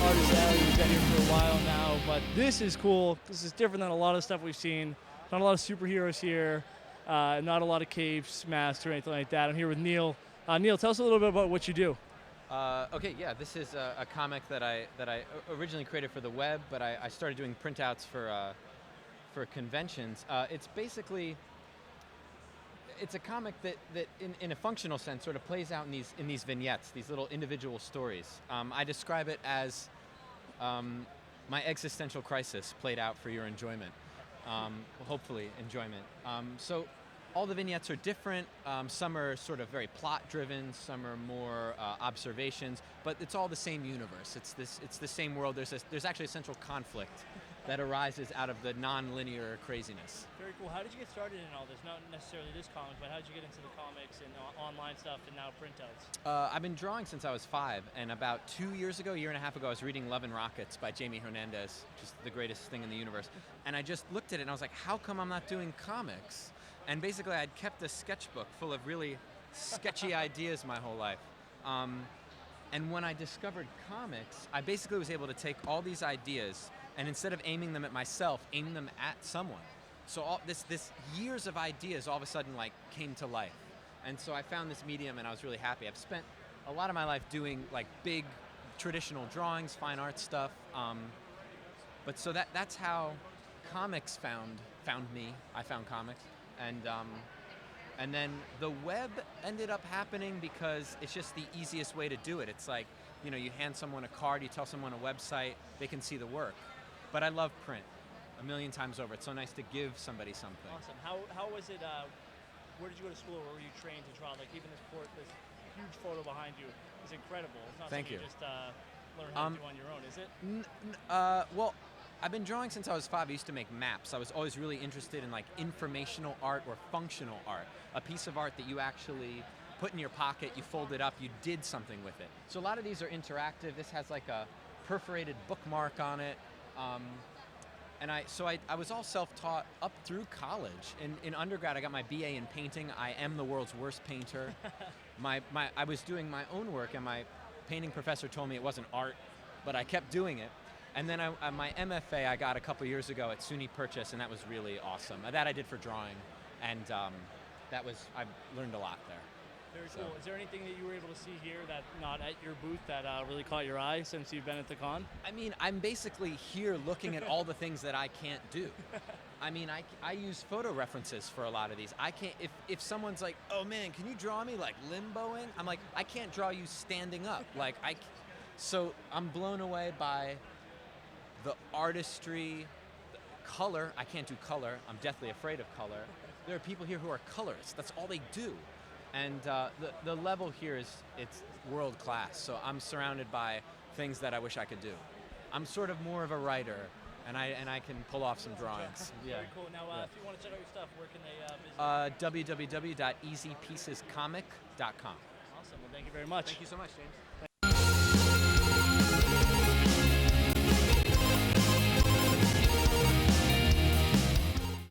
Artist Alley. We've been here for a while now, but this is cool. This is different than a lot of stuff we've seen. Not a lot of superheroes here, not a lot of capes, masks, or anything like that. I'm here with Neil. Neil, tell us a little bit about what you do. Okay, yeah, this is a comic that I originally created for the web, but I started doing printouts for conventions. It's a comic that in a functional sense sort of plays out in these vignettes, these little individual stories. I describe it as my existential crisis played out for your enjoyment, hopefully enjoyment. So all the vignettes are different. Some are sort of very plot-driven. Some are more observations, but it's all the same universe. It's the same world. There's actually a central conflict that arises out of the non-linear craziness. Very cool. How did you get started in all this? Not necessarily this comic, but how did you get into the comics and online stuff and now printouts? I've been drawing since I was 5, and about 2 years ago, a year and a half ago, I was reading Love and Rockets by Jamie Hernandez, just the greatest thing in the universe. And I just looked at it and I was like, how come I'm not doing comics? And basically I'd kept a sketchbook full of really sketchy ideas my whole life. And when I discovered comics, I basically was able to take all these ideas and instead of aiming them at myself, aim them at someone. So all this years of ideas all of a sudden like came to life. And so I found this medium and I was really happy. I've spent a lot of my life doing like big traditional drawings, fine art stuff. But so that's how comics found me. I found comics. And then the web ended up happening because it's just the easiest way to do it. It's like, you hand someone a card, you tell someone a website, they can see the work. But I love print a million times over. It's so nice to give somebody something. Awesome. How was it, where did you go to school? Where were you trained to draw? Like even this huge photo behind you is incredible. It's not Thank something you. Just learn how to do on your own, is it? Well, I've been drawing since I was 5. I used to make maps. I was always really interested in like informational art or functional art. A piece of art that you actually put in your pocket, you fold it up, you did something with it. So a lot of these are interactive. This has like a perforated bookmark on it. And I was all self-taught up through college. In undergrad, I got my BA in painting. I am the world's worst painter. I was doing my own work, and my painting professor told me it wasn't art, but I kept doing it. And then my MFA I got a couple years ago at SUNY Purchase, and that was really awesome. That I did for drawing, and I learned a lot there. Very cool. Is there anything that you were able to see here that not at your booth that really caught your eye since you've been at the con? I mean, I'm basically here looking at all the things that I can't do. I mean, I use photo references for a lot of these. I can't, if someone's like, oh man, can you draw me like limboing? I'm like, I can't draw you standing up. So I'm blown away by the artistry, color. I can't do color. I'm deathly afraid of color. There are people here who are colorists. That's all they do. And the level here it's world class. So I'm surrounded by things that I wish I could do. I'm sort of more of a writer, and I can pull off some drawings. Yeah. Very cool. Now, if you want to check out your stuff, where can they visit? www.easypiecescomic.com. Awesome. Well, thank you very much. Thank you so much, James.